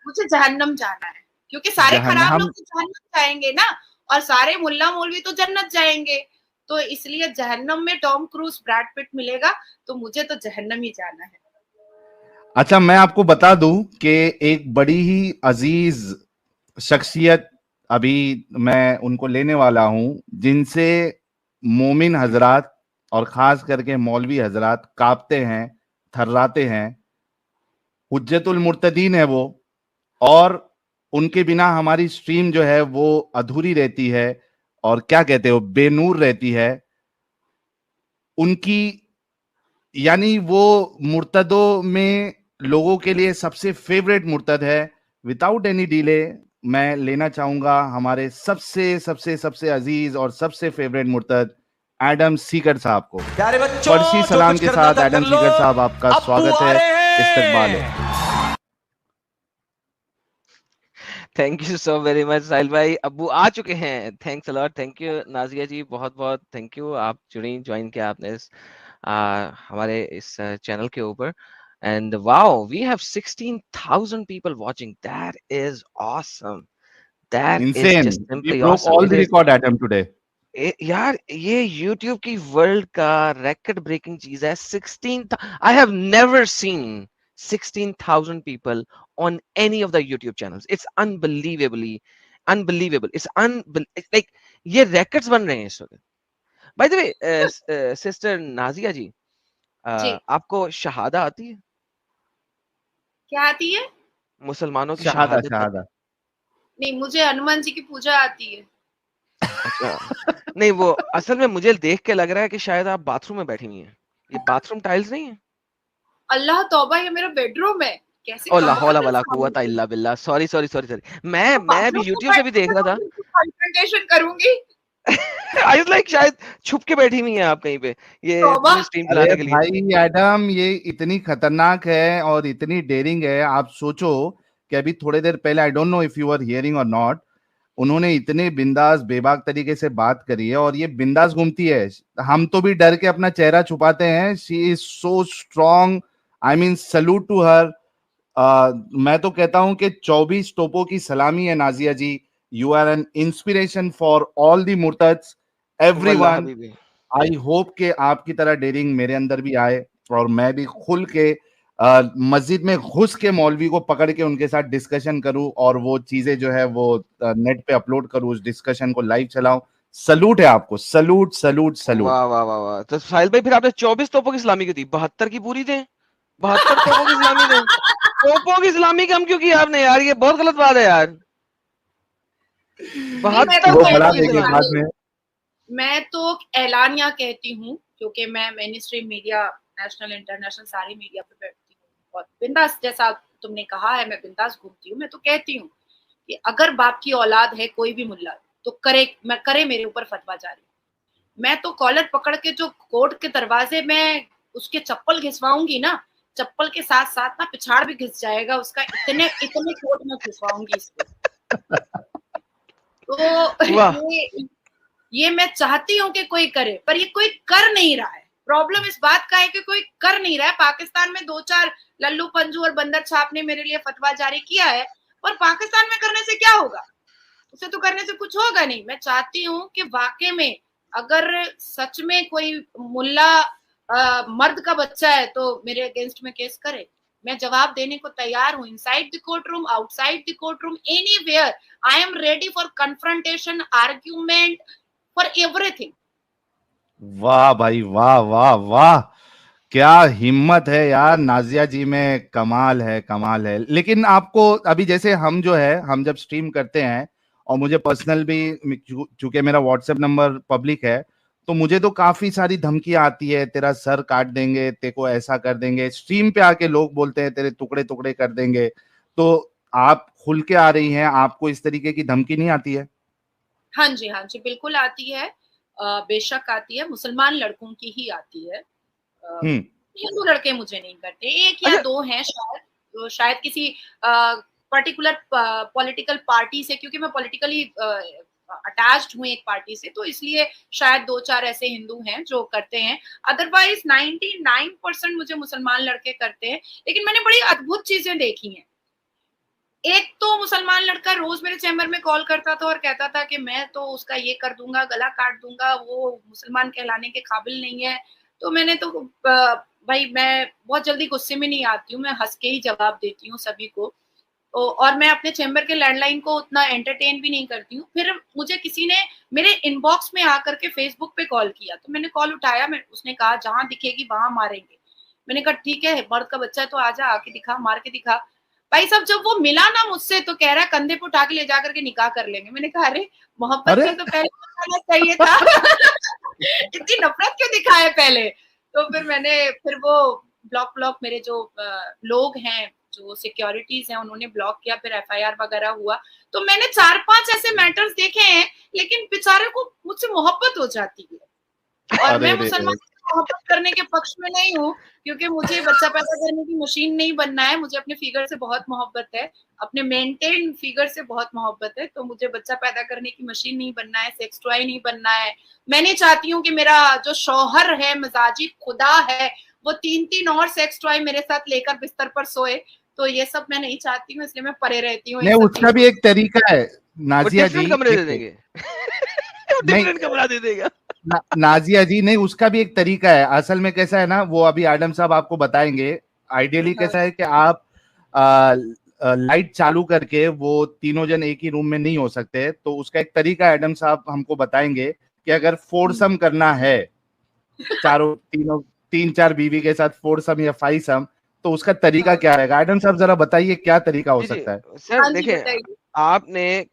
मुझे जहन्नम जाना है, क्योंकि सारे खराब लोग जहन्नम। तो जहन्नम जाएंगे ना, और सारे मुल्ला मौलवी तो जन्नत जाएंगे। तो इसलिए जहन्नम में टॉम क्रूज, ब्रैड पिट मिलेगा, तो मुझे तो जहन्नम ही जाना है। अच्छा, मैं आपको बता दूं कि एक बड़ी ही अजीज शख्सियत अभी मैं उनको लेने वाला हूं, जिनसे मोमिन हजरात और खास करके मौलवी हजरात कांपते हैं, थर्राते हैं। हुज्जतुल मुर्तदीन है वो, और उनके बिना हमारी स्ट्रीम जो है वो अधूरी रहती है, और क्या कहते हो, बेनूर रहती है। उनकी, यानी वो मुर्तदों में लोगों के लिए सबसे फेवरेट मुर्तद है। विदाउट एनी डिले मैं लेना चाहूंगा हमारे सबसे सबसे सबसे अजीज और सबसे फेवरेट मुर्तद एडम सीकर साहब को। प्यारे बच्चों, फर्शी जो सलाम कुछ के करना साथ था एडम कर लो, सीकर साहब, आपका अब्बू स्वागत आ है, रहे इस्तकबाल है। हैं। Thank you so very much Sahil भाई, अब्बू आ चुके हैं। Thanks a lot, thank you Nazia ji, बहुत बहुत थैंक यू, आप जुड़ी ज्वाइन किया आपने हमारे इस चैनल के ऊपर। And wow, we have 16,000 people watching, that is awesome, that is insane, just we simply broke awesome, all it the is. Record Adam today. यार ये YouTube की वर्ल्ड का record breaking चीज है। 16, I have never seen 16,000 people on any of the YouTube channels. It's unbelievable. Like ये records बन रहे हैं इस वक्त। By the way, sister Nazia जी, जी, आपको शहादा आती है? क्या आती है? मुसलमानों की शहादा, शहादत शहादा। नहीं, मुझे हनुमान जी की पूजा आती है। अच्छा, नहीं वो असल में मुझे देख के लग रहा है कि शायद आप बाथरूम में बैठी हुई हैं। ये बाथरूम टाइल्स नहीं है? अल्लाह तौबा, ये मेरा बेडरूम है। कैसे ओ ला कमबख्त हौला वला इंसान हो कुव्वता तुम? इल्ला बिल्लाह, सॉरी सॉरी सॉरी सॉरी, मैं तो मैं भी बाथरूम में यूट्यूब से बैठ भी के देख मैं रहा तो था। बिल्कुल कॉन्फ्रंटेशन करूंगी। आई वाज लाइक शायद छुप के बैठी हुई हैं आप कहीं पे, ये तौबा। मुझे स्ट्रीम अरे चलाने के लिए। भाई एडम, ये इतनी खतरनाक है और इतनी डेयरिंग है। आप सोचो कि अभी थोड़ी देर पहले, I don't know if you are hearing और नॉट, उन्होंने इतने बिंदास बेबाक तरीके से बात करी है, और ये बिंदास घूमती है। हम तो भी डर के अपना चेहरा छुपाते हैं। She is so strong, I mean salute to her. मैं तो कहता हूं कि 24 तोपों की सलामी है Nazia ji. You are an inspiration for all the मुर्तद्स, वल्लाह एवरीवन। हबीबी। आई होप कि आपकी तरह डेयरिंग मेरे अंदर भी आए, और मैं भी खुल के मस्जिद में घुस के मौलवी को पकड़ के उनके साथ डिस्कशन करूं, और वो चीजें जो है वो नेट पे अपलोड करूं, उस डिस्कशन को लाइव चलाऊं। सलूट है आपको, सलूट सलूट सलूट। वाह वाह वाह वाह, तो साहिल भाई फिर आपने 24 तोपों की सलामी क्यों दी? 72 की पूरी दें, 72 तोपों की सलामी दें। तोपों की सलामी कम क्यों की आपने यार? ये बहुत गलत बात है यार, नहीं, मैं 72 तो वो बढ़ा तोपों की कहती हूँ देंगे सलामी। बाद में। मैं तो ऐलानिया कहती हूँ, क्योंकि मैं main stream media, national international सारी मीडिया पे बैठती हूँ, और बिंदास, जैसा तुमने कहा है, मैं बिंदास घूमती हूँ। मैं तो कहती हूँ कि अगर बाप की औलाद है कोई भी मुल्ला, तो करे मेरे ऊपर फतवा जारी। मैं तो कॉलर पकड़ के जो कोर्ट के दरवाजे में उसके चप्पल घिसवाऊंगी ना, चप्पल के साथ साथ ना पिछाड़ भी घिस जाएगा उसका, इतने इतने कोर्ट में घिसवाऊंगी इसको। तो वाह, ये मैं चाहती हूँ कि कोई करे, पर ये कोई कर नहीं रहा है। प्रॉब्लम इस बात का है कि कोई कर नहीं रहा है। पाकिस्तान में 2-4 लल्लू पंजू और बंदर छाप ने मेरे लिए फतवा जारी किया है, पर पाकिस्तान में करने से क्या होगा? उसे तो करने से कुछ होगा नहीं। मैं चाहती हूँ कि वाकई में अगर सच में कोई मुल्ला मर्द का बच्चा है तो मेरे अगेंस्ट में केस करे। मैं जवाब देने को तैयार हूँ, inside the court room, outside the court room, anywhere. I am ready for confrontation, argument, for everything. वाह भाई, वाह वाह वाह, क्या हिम्मत है यार नाजिया जी में, कमाल है, कमाल है। लेकिन आपको अभी, जैसे हम जो है, हम जब स्ट्रीम करते हैं, और मुझे पर्सनल भी, चूंकि मेरा व्हाट्सएप नंबर पब्लिक है, तो मुझे तो काफी सारी धमकियां आती है, तेरा सर काट देंगे, तेरे को ऐसा कर देंगे, स्ट्रीम पे आके लोग बोलते हैं तेरे टुकड़े टुकड़े कर देंगे। तो आप खुल के आ रही हैं, आपको इस तरीके की धमकी नहीं आती है? हाँ जी, हाँ जी, बिल्कुल आती है। बेशक आती है, मुसलमान लड़कों की ही आती है। हम्म। हिंदू लड़के मुझे नहीं करते, एक या अच्छा, दो हैं शायद, तो शायद किसी पर्टिकुलर पॉलिटिकल पार्टी से, क्योंकि मैं पॉलिटिकली अटैच्ड हूँ एक पार्टी से, तो इसलिए शायद 2-4 ऐसे हिंदू हैं जो करते हैं। अदरवाइज 99% मुझे मुसलमान लड़के करते हैं। लेकिन मैंने बड़ी अद्भुत चीजें देखी हैं। एक तो मुसलमान लड़का रोज मेरे चैम्बर में कॉल करता था और कहता था कि मैं तो उसका ये कर दूंगा, गला काट दूंगा, वो मुसलमान कहलाने के काबिल नहीं है। तो मैंने तो भाई मैं बहुत जल्दी गुस्से में नहीं आती हूँ, मैं हंस के ही जवाब देती हूँ सभी को। और मैं अपने चैम्बर के लैंडलाइन को उतना एंटरटेन भी नहीं करती हूँ। फिर मुझे किसी ने मेरे इनबॉक्स में आकर के फेसबुक पे कॉल किया, तो मैंने कॉल उठाया, मैं उसने कहा जहां दिखेगी वहां मारेंगे। मैंने कहा ठीक है, मर्द का बच्चा है तो आजा, आके दिखा, मार के दिखा। भाई साहब जब वो मिला ना मुझसे तो कह रहा है कंधे पे उठा के ले जाकर के निकाह कर लेंगे। मैंने कहा अरे मोहब्बत अरे से तो पहले बताना चाहिए था। इतनी नफरत क्यों दिखाए पहले। तो फिर मैंने फिर वो ब्लॉक मेरे जो लोग हैं, जो सिक्योरिटीज हैं, उन्होंने ब्लॉक किया, फिर एफआईआर वगैरह हुआ। तो मैंने 4-5 ऐसे मैटर्स देखे हैं, लेकिन बेचारे को मुझसे मोहब्बत हो जाती है। और मैं अरे रे रे। मुसलमान से मोहब्बत करने के पक्ष में नहीं हूँ, क्योंकि मुझे बच्चा पैदा करने की मशीन नहीं बनना है। मुझे अपने फिगर से बहुत मोहब्बत है, अपने मेंटेन फिगर से बहुत मोहब्बत है। तो मुझे बच्चा पैदा करने की मशीन नहीं बनना है, सेक्स टॉय नहीं बनना है। मैं नहीं चाहती हूँ कि मेरा जो शौहर है, मिजाजी खुदा है, वो 3-3 और सेक्स टॉय मेरे साथ लेकर बिस्तर पर सोए। तो ये सब मैं नहीं चाहती हूँ, इसलिए मैं परे रहती हूँ इन नहीं, सब उसका भी चीजों। एक तरीका है वो नाजिया जी, डिफरेंट कमरे दे देखिए। देंगे। वो नहीं, डिफरेंट कमरा दे देगा। नाजिया जी, नहीं, उसका भी एक तरीका है। असल में कैसा है ना, वो अभी आडम साहब आपको बताएंगे। आइडियली कैसा है कि आप लाइट चालू करके, वो तीनों जन एक ही रूम में नहीं हो सकते, तो उसका एक तरीका एडम साहब हमको बताएंगे कि अगर फोरसम करना है, चारों तीनों 3-4 बीवी के साथ फोरसम या फाइसम, तो उसका तरीका हाँ क्या रहेगा? एडम साहब जरा बताइए क्या तरीका हो जी जी सकता है। सर, हाँ जी, देखें, बताइए। आपने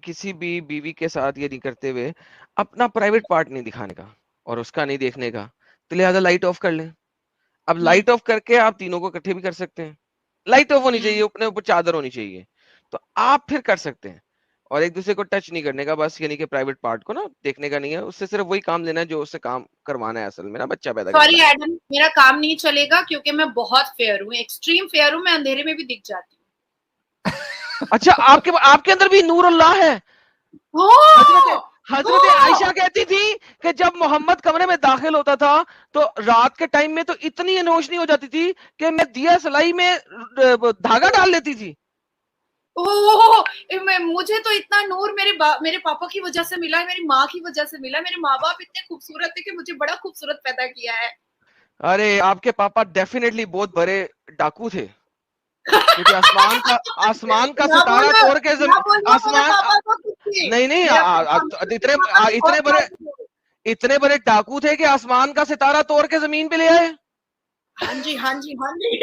किसी भी बीवी के साथ ये नहीं करते हुए अपना प्राइवेट पार्ट नहीं दिखाने का और उसका नहीं देखने का, तो लिहाजा लाइट ऑफ कर लें। अब हम्म लाइट ऑफ करके आप तीनों को इकट्ठे भी कर सकते हैं। लाइट ऑफ होनी चाहिए, हम्म अपने ऊपर चादर होनी चाहिए, तो आप फिर कर सकते हैं। और एक दूसरे को टच नहीं करने का, बस यानी कि प्राइवेट पार्ट को ना देखने का नहीं है, उससे सिर्फ वही काम लेना है जो उससे काम करवाना है, असल में ना बच्चा पैदा सॉरी करवाना एडम, मेरा काम नहीं चलेगा क्योंकि मैं बहुत फेयर हूँ, एक्सट्रीम फेयर हूँ, मैं अंधेरे में भी दिख जाती है। अच्छा, आपके आपके अंदर भी नूर अल्लाह है। हूँ। हजरत हो हजरत आयशा हो कहती थी कि जब मोहम्मद कमरे में दाखिल होता था तो रात के टाइम में तो इतनी रोशनी हो जाती थी कि मैं दिया सलाई में धागा डाल लेती थी। हो, मुझे तो इतना नूर मेरे पापा की वजह से मिला है, मेरी माँ की वजह से मिला है। मेरे माँ बाप इतने खूबसूरत थे कि मुझे बड़ा खूबसूरत पैदा किया है। अरे आपके पापा डेफिनेटली बहुत बड़े डाकू थे, क्योंकि आसमान का ना सितारा बोलो, तोड़ के ना बोलो मेरे आसमान पापा को कुछ भी। नहीं नहीं मेरा पापा, मेरे इतने पापा तो बहुत इतने बड़े नाजुक थे। इतने बड़े डाकू थे कि आसमान का सितारा तोड़ के जमीन पे ले आए। हाँ जी, हाँ जी, हाँ जी।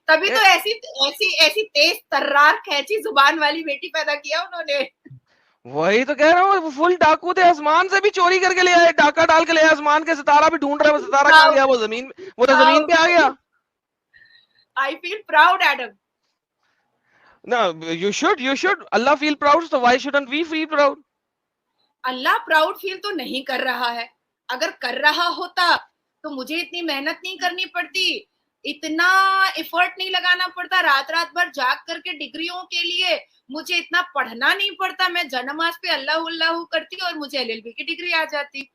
तभी ए, तो ऐसी ऐसी ऐसी तेज तर्रार कैची जुबान वाली बेटी पैदा किया उन्होंने। वही तो कह रहा हूँ, वो फुल डाकू थे, आसमान से भी चोरी करके ले आए, डाका डाल के ले आए, आसमान के सितारा भी ढूंढ रहे हैं, वो सितारा कहाँ गया, वो जमीन, वो तो जमीन पे आ गया। I feel proud Adam. ना, you should Allah feel proud, so why shouldn't we feel proud? Allah proud feel तो नहीं कर रहा है। अगर कर रहा होता तो मुझे इतनी मेहनत नहीं करनी पड़ती, इतना एफर्ट नहीं लगाना पड़ता, रात रात भर जाग करके डिग्रियों के लिए मुझे इतना पढ़ना नहीं पड़ता। मैं जनमाज पे अल्लाह उल्लाह करती और मुझे एलएलबी की डिग्री आ जाती।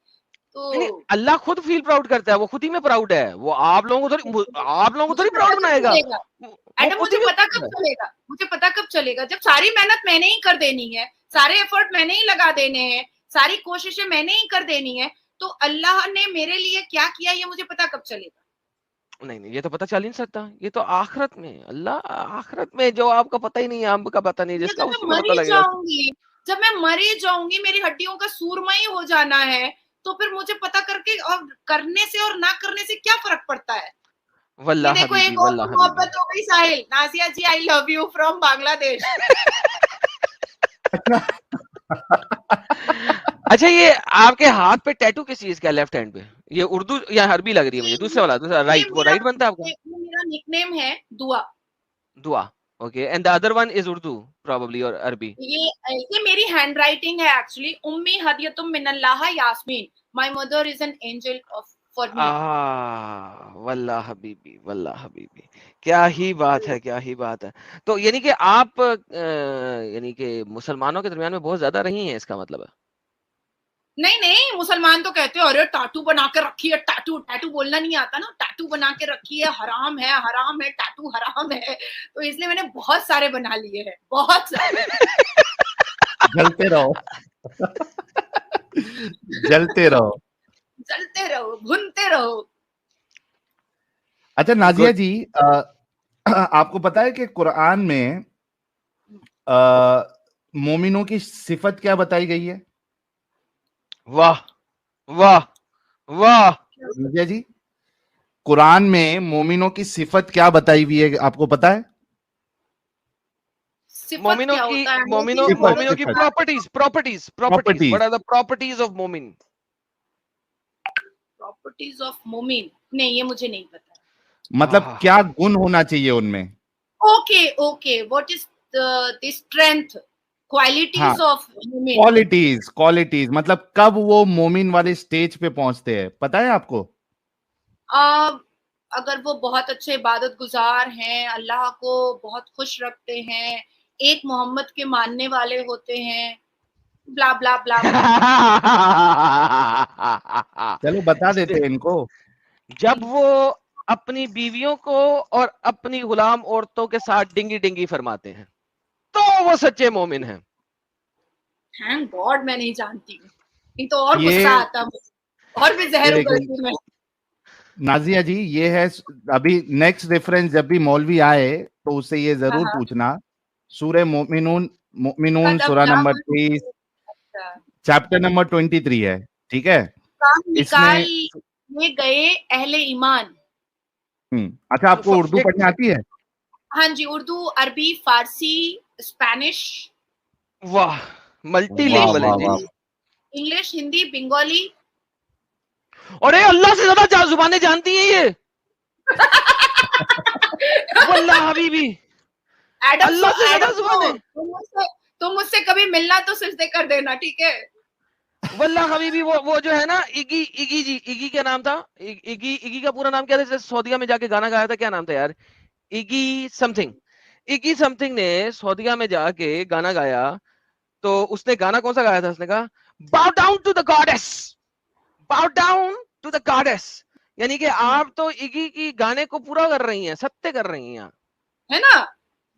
नहीं, तो अल्लाह खुद फील प्राउड करता है, वो खुद ही में प्राउड है, वो आप लोगों को मुझे थोड़ी पता प्राउड कब बनाएगा। चलेगा वो एडम, खुद ही मुझे में पता proud कब है। चलेगा, मुझे पता कब चलेगा जब सारी मेहनत मैंने ही कर देनी है, सारे एफर्ट मैंने ही लगा देने हैं, सारी कोशिशें मैंने ही कर देनी है। तो अल्लाह ने मेरे लिए क्या किया ये मुझे पता कब चलेगा। नहीं नहीं, ये तो पता चल ही नहीं सकता, ये तो आखिरत में, अल्लाह आखिरत में, जो आपका पता ही नहीं है, आपका पता नहीं, ये जिसका जब मैं उसी को मर पता ही लगेगा। जाऊंगी, जब मैं मर ही जाऊंगी, मेरी हड्डियों का सूरमा ही हो जाना है, तो फिर मुझे पता करके और करने से और ना करने से क्या फर्क पड़ता है। ये वल्लाह देखो हबीबी, एक और वल्लाह तो हबीबी। मोहब्बत हो गई Sahil. Nazia ji I love you from Bangladesh. अच्छा, ये आपके हाथ पे टैटू किस चीज का है, लेफ्ट हैंड पे? ये उर्दू या अरबी लग रही है ये मुझे, दूसरे वाला, दूसरा ये राइट, वो मेरा राइट बनता है आपका? ये मेरा निकनेम है Dua. Dua. Okay, and the other one is Urdu probably, और अरबी। ये मेरी हैंड राइटिंग है एक्चुअली। उम्मी हदियतुम मिनल्लाह Yasmin, my mother is an angel of for me. वल्लाह हबीबी, वल्लाह हबीबी, क्या ही बात है, क्या ही बात है। तो यानी कि आप यानी कि मुसलमानों के दरमियान में बहुत ज्यादा रही हैं, इसका मतलब है? नहीं नहीं, मुसलमान तो कहते हैं अरे टाटू बना के रखी है, टाटू टाटू बोलना नहीं आता ना, टाटू बना के रखी है, हराम है, टाटू हराम है, तो इसलिए मैंने बहुत सारे बना लिए हैं, बहुत सारे। जलते रहो जलते रहो। जलते रहो, भुनते रहो। अच्छा नाजिया Good. जी, आपको पता है कि कुरान में मोमिनों की सिफत क्या बताई गई है? वाह वाह वाह। नाजिया जी, कुरान में मोमिनों की सिफत क्या बताई हुई है, आपको पता है? सिफत मोमिनों क्या की होता है? मोमिनों सिफत, मोमिनों की सिफत। Properties properties properties properties, what are the properties of मोमिन? प्रॉपर्टीज ऑफ मोमिन, नहीं ये मुझे नहीं पता। मतलब वाह। क्या गुण होना चाहिए उनमें? Okay okay, what is the strength, हाँ, क्वालिटीज ऑफ मोमिन? क्वालिटीज, क्वालिटीज मतलब कब वो मोमिन वाले स्टेज पे पहुंचते हैं, पता है आपको? अगर वो बहुत अच्छे इबादत गुजार हैं, अल्लाह को बहुत खुश रखते हैं, एक मोहम्मद के मानने वाले होते हैं, ब्ला ब्ला ब्ला ब्ला। चलो बता देते इससे हैं इनको। जब वो अपनी बीवियों को और अपनी गुलाम औरतों के साथ डिंगी डिंगी फरमाते हैं तो वो सच्चे मोमिन हैं। थैंक गॉड मैं नहीं जानती हूँ, नहीं तो और ये गुस्सा आता मुझे, और भी ये जहर देखिए उगलती मैं। नाजिया जी, ये है अभी नेक्स्ट रेफरेंस, जब भी मौलवी आए तो उससे ये हाँ जरूर हाँ, पूछना, सूरह मोमिनून, मोमिनून कद सूरा अफलाह नंबर मन 23, तज़क्का। चैप्टर नंबर 23 है, ठीक है? काम निकाल इसमें ले गए अहले ईमान। अच्छा, आपको उर्दू एक पढ़नी आती है? हाँ जी, उर्दू, अरबी, फारसी, स्पेनिश, वाह मल्टी वाह इंग्लिश, लिंगुअल है वाह जी। वाह। इंग्लिश, हिंदी, बंगाली। अरे अल्लाह से ज्यादा जुबानें जानती है ये। वल्लाह हबीबी, एडम अल्लाह से ज्यादा एडम जुबानें। तुम मुझसे कभी मिलना तो सिजदे कर देना, ठीक है? वल्लाह हबीबी, वो जो है ना इगी इगी जी, इगी क्या नाम था? इगी इगी का पूरा नाम क्या था? जैसे सऊदीया में जाके गाना गाया था, क्या नाम था यार? इगी समथिंग। इगी समथिंग ने सऊदीया में जाके गाना गाया, तो उसने गाना कौन सा गाया था? उसने कहा bow down to the goddess, bow down to the goddess. यानी कि आप तो इगी की गाने को पूरा कर रही हैं, सत्य कर रही हैं। है ना?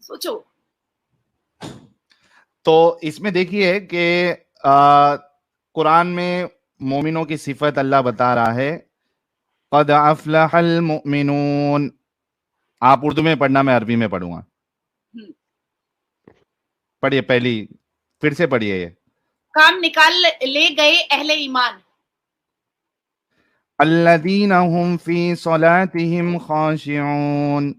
सोचो। तो इसमें देखिए कि कुरान में मोमिनों की सिफत अल्लाह बता रहा है, क़द अफ़लहल मुमिनून। आप उर्दू में पढ़ना, मैं अरबी में पढ़ूंगा। हम्म, पढ़िए, पहली फिर से पढ़िए ये। काम निकाल ले गए अहले ईमान। अल्लज़ीना हुम फ़ी सलातिहिम ख़ाशिऊन।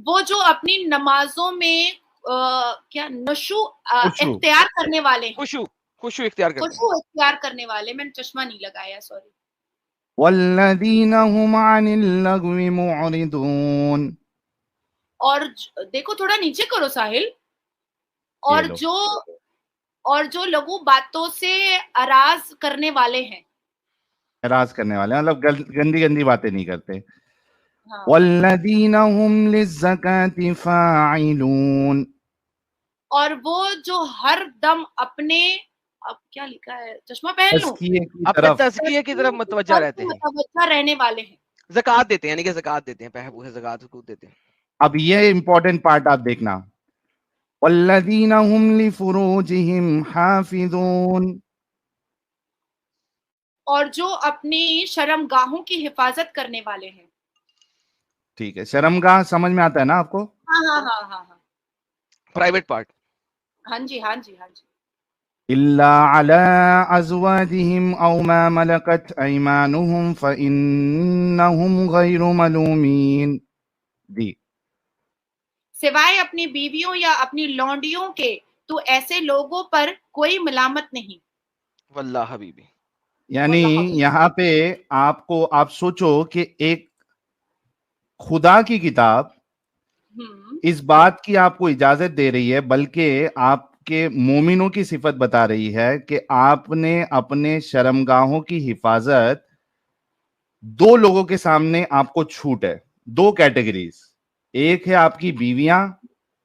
वो जो अपनी नमाजों में क्या नशु खुशू, इख्तियार करने वाले हैं, खुशू खुशू इख्तियार करते हैं। खुशू इख्तियार करने वाले। मैंने चश्मा नहीं लगाया, सॉरी। वल्लज़ीना हुम अनिल लगवी मुअरिदून। और देखो, थोड़ा नीचे करो साहिल। ये और लो, जो और जो लघु बातों से अराज करने वाले हैं। एराज करने वाले मतलब गंदी गंदी बातें नहीं करते। हाँ। वल्लज़ीना हुम लिज़्ज़काति फ़ाइलून। और वो जो हर दम अपने, अब क्या लिखा है, चश्मा पहन लूं, तज़किये की अपने तरफ, तज़किये की तरफ मुतवज्जा रहते हैं, मुतवज्जा रहने वाले हैं। ज़कात देते हैं, यानी कि ज़कात देते हैं, पैसे ज़कात को देते हैं। अब ये इंपॉर्टेंट पार्ट आप देखना, वल्लज़ीना हुम लिफ़ुरूजिहिम हाफ़िज़ून। और जो अपनी शर्मगाहों की हिफाजत करने वाले हैं। ठीक है, शर्मगाह समझ में आता है ना आपको? हाँ हाँ हाँ हाँ हाँ, प्राइवेट पार्ट। हाँ जी हाँ जी हाँ जी। इल्ला अला अज़वाजिहिम औ मा मलकत अयमानुहुम फ़इन्नहुम गैरु मलूमीन। जी, सिवाय अपनी बीवियों या अपनी लौंडियों के, तो ऐसे लोगों पर कोई मलामत नहीं। वल्लाह हबीबी। यानी वल्लाह हबीब। यहाँ पे आपको, आप सोचो कि एक खुदा की किताब हम्म, इस बात की आपको इजाजत दे रही है, बल्कि आपके मोमिनों की सिफत बता रही है कि आपने अपने शर्मगाहों की हिफाजत, दो लोगों के सामने आपको छूट है, दो कैटेगरीज, एक है आपकी बीवियां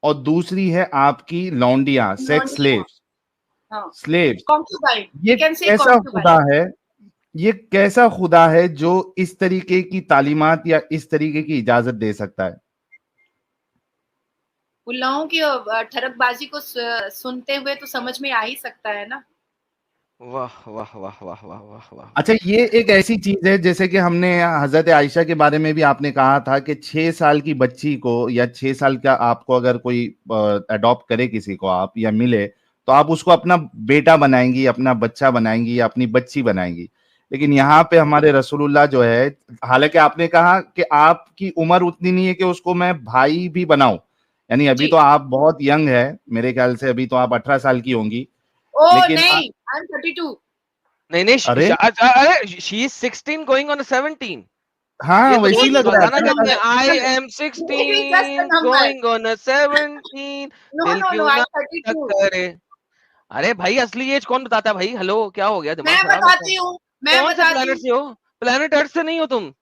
और दूसरी है आपकी लौंडियां, सेक्स लौंडियां। स्लेव्स। हाँ, स्लेव। concubine, ये you can say कैसा concubine. खुदा है, ये कैसा खुदा है जो इस तरीके की तालीमात या इस तरीके की इजाजत दे सकता है? मुल्लाओं की ठरकबाजी को सुनते हुए तो समझ में आ ही सकता है ना। वाह वाह वाह वाह वाह वाह वाह। अच्छा, ये एक ऐसी चीज है जैसे कि हमने हजरत आयशा के बारे में भी आपने कहा था कि 6 साल की बच्ची को या 6 साल का आपको अगर कोई अडॉप्ट करे किसी को आप या मिले तो आप उसको अपना बेटा बनाएंगी, अपना बच्चा बनाएंगी या अपनी बच्ची बनाएंगी। लेकिन यहाँ पे हमारे रसूलुल्लाह जो है, हालांकि आपने कहा कि आपकी उम्र उतनी नहीं है कि उसको मैं भाई भी बनाऊं, यानी अभी जी। तो आप बहुत यंग है, मेरे ख्याल से अभी तो आप 18 साल की होंगी। ओ लेकिन नहीं, आई एम 32। नहीं नहीं, अरे अरे शी इज 16 गोइंग ऑन 17। हाँ, ये तो वैसे ही वही लग तो रहा होता ना, है। कहते हैं I No, am maybe just a 16 number. Going on 17, No, दिल no, no, क्यों ना I'm धक 32. करे। अरे भाई, असली एज कौन बताता है भाई? हेलो, क्या हो गया? दिमाग मैं खराब है क्या? बताती हूँ, मैं कौन से बताती प्लेनेट हूँ। से हो? प्लेनेट अर्थ से नहीं हो तुम।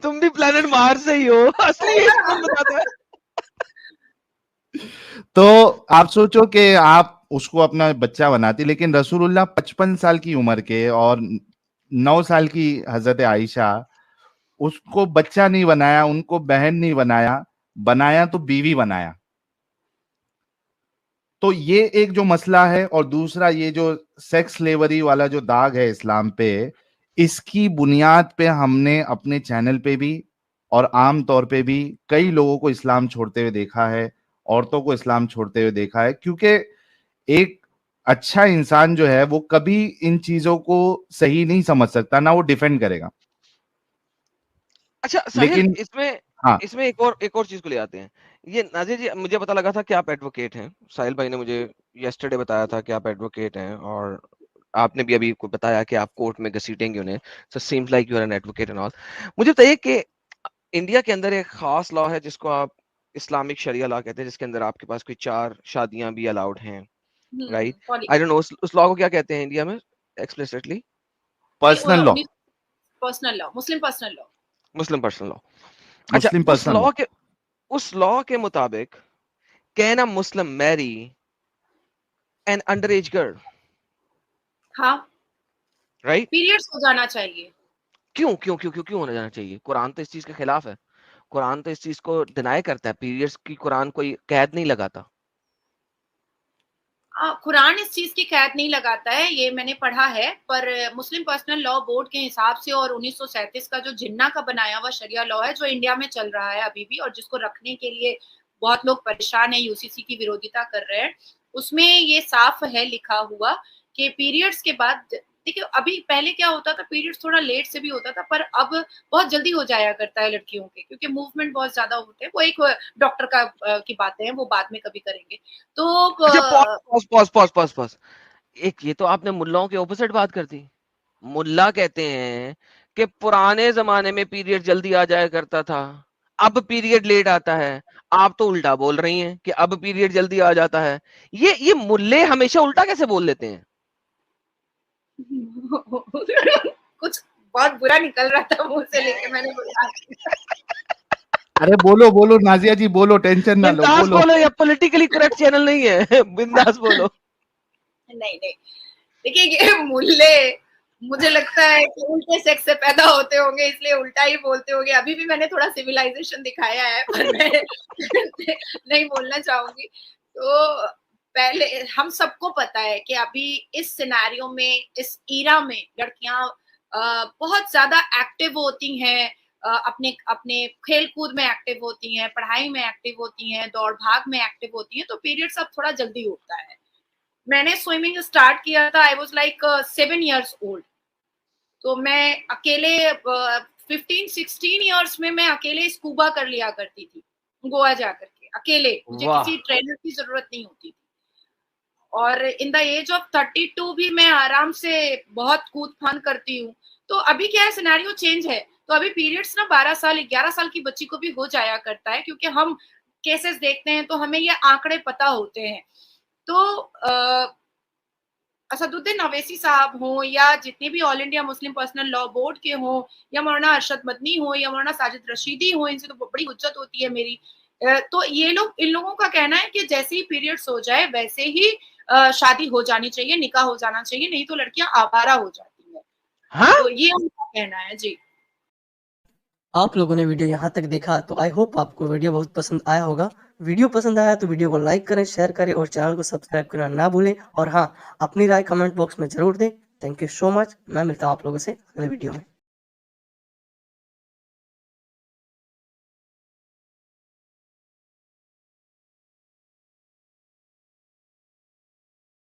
तुम भी प्लेनेट मार्स से ही हो। असली एज कौन बताता है? तो आप सोचो कि आप उसको अपना बच्चा बनाती, लेकिन रसूलुल्लाह 55 साल की उम्र के और 9 साल की हजरत आयशा, उसको बच्चा नहीं बनाया, उनको बहन नहीं बनाया, बनाया तो बीवी बनाया। तो ये एक जो मसला है, और दूसरा ये जो सेक्स स्लेवरी वाला जो दाग है इस्लाम पे, इसकी बुनियाद पे हमने अपने चैनल पे भी और आम तौर पे भी कई लोगों को इस्लाम छोड़ते हुए देखा है, औरतों को इस्लाम छोड़ते हुए देखा है, क्योंकि एक अच्छा इंसान जो है वो कभी इन चीजों को सही नहीं समझ सकता, ना वो डिफेंड करेगा। अच्छा साहिल, लेकिन इसमें हाँ, इसमें एक और चीज को ले आते हैं। ये नाजिर जी, मुझे पता लगा था कि आप एडवोकेट हैं। साहिल भाई ने मुझे यस्टरडे बताया था कि आप एडवोकेट हैं, और आपने भी अभी को बताया कि आप कोर्ट में घसीटेंगे उन्हें। So seems like you are an advocate and all. मुझे बताइए कि इंडिया के अंदर एक खास लॉ है जिसको आप इस्लामिक शरिया लॉ कहते हैं, जिसके अंदर आपके पास कोई 4 शादियां भी अलाउड हैं, right? I polygamy. Don't know उस लॉ को क्या कहते हैं इंडिया में explicitly. Personal law, personal law, Muslim personal law. Muslim personal law. अच्छा, मुस्लिम पर्सनल लॉ। उस लॉ के मुताबिक can a Muslim marry an under age girl, हाँ, राइट? पीरियड्स हो जाना चाहिए। क्यों क्यों क्यों क्यों क्यों होने जाना चाहिए? कुरान तो इस चीज के खिलाफ है। कुरान तो इस चीज को डिनाई करता है। पीरियड्स की कुरान कोई कैद नहीं लगाता। कुरान इस चीज की कैद नहीं लगाता है, ये मैंने पढ़ा है, पर मुस्लिम पर्सनल लॉ बोर्ड के हिसाब से और 1937 का जो जिन्ना का बनाया हुआ शरिया लॉ है जो इंडिया में चल रहा है अभी भी, और जिसको रखने के लिए बहुत लोग परेशान है, यूसीसी की विरोधिता कर रहे हैं, उसमें ये साफ है लिखा हुआ कि पीरियड्स के बाद, देखिए अभी पहले क्या होता था, पीरियड्स थोड़ा लेट से भी होता था, पर अब बहुत जल्दी हो जाया करता है लड़कियों के, क्योंकि मूवमेंट बहुत ज्यादा होते हैं। वो एक डॉक्टर का की बातें हैं, वो बाद में कभी करेंगे। तो अच्छा, pause pause pause pause pause. एक ये तो आपने मुल्लाओं के ऑपोजिट बात कर दी। मुल्ला कहते हैं कि पुराने जमाने में पीरियड जल्दी आ जाया करता था, अब पीरियड लेट आता है। आप तो उल्टा बोल रही हैं कि अब पीरियड जल्दी आ जाता है। ये मुल्ले हमेशा उल्टा कैसे बोल लेते हैं? कुछ बहुत बुरा निकल रहा था मुंह से, लेके मैंने बोला अरे बोलो बोलो नाजिया जी, बोलो, टेंशन ना लो, बिंदास बोलो। बोलो, या पॉलिटिकली करेक्ट चैनल नहीं है। बिंदास बोलो। नहीं नहीं, देखिए ये मुल्ले, मुझे लगता है कि उल्टे सेक्स से पैदा होते होंगे इसलिए उल्टा ही बोलते होंगे। अभी भी मैंने थोड़ा सिविलाइजेशन दिखाया है, पर मैं नहीं बोलना चाहूंगी। तो पहले हम सबको पता है कि अभी इस सिनेरियो में, इस ईरा में लड़कियां बहुत ज्यादा एक्टिव होती हैं, अपने अपने खेल कूद में एक्टिव होती हैं, पढ़ाई में एक्टिव होती हैं, दौड़ भाग में एक्टिव होती हैं, तो पीरियड्स अब थोड़ा जल्दी होता है। मैंने स्विमिंग स्टार्ट किया था, I was like 7 years old. तो मैं अकेले 15-16 इयर्स में मैं अकेले स्कूबा कर लिया करती थी, गोवा जा करके अकेले, मुझे वाह। किसी ट्रेनर की जरूरत नहीं होती थी। और इन द एज ऑफ 32 भी मैं आराम से बहुत कूद फान करती हूँ। तो अभी क्या है, सिनेरियो चेंज है। तो अभी पीरियड्स ना 12 साल 11 साल की बच्ची को भी हो जाया करता है, क्योंकि हम केसेस देखते हैं तो हमें ये आंकड़े पता होते हैं। तो असदुद्दीन अवैसी साहब हों या जितने भी all India Muslim personal law board के हों, या मौलाना अरशद मदनी हो, या मौलाना साजिद रशीदी हो, इनसे तो बड़ी हुज्जत होती है मेरी तो ये लोग, इन लोगों का कहना है कि जैसे ही पीरियड्स हो जाए वैसे ही शादी हो जानी चाहिए, निकाह हो जाना चाहिए, नहीं तो लड़कियां आवारा हो जाती हैं। हाँ तो ये उनका कहना है जी। आप लोगों ने वीडियो यहाँ तक देखा तो आई होप आपको वीडियो बहुत पसंद आया होगा। वीडियो पसंद आया तो वीडियो को लाइक करें, शेयर करें और चैनल को सब्सक्राइब करना ना भूलें। और हाँ, अपनी राय कमेंट बॉक्स में जरूर दें। Thank you so much. मैं मिलता हूँ आप लोगों से अगले वीडियो में।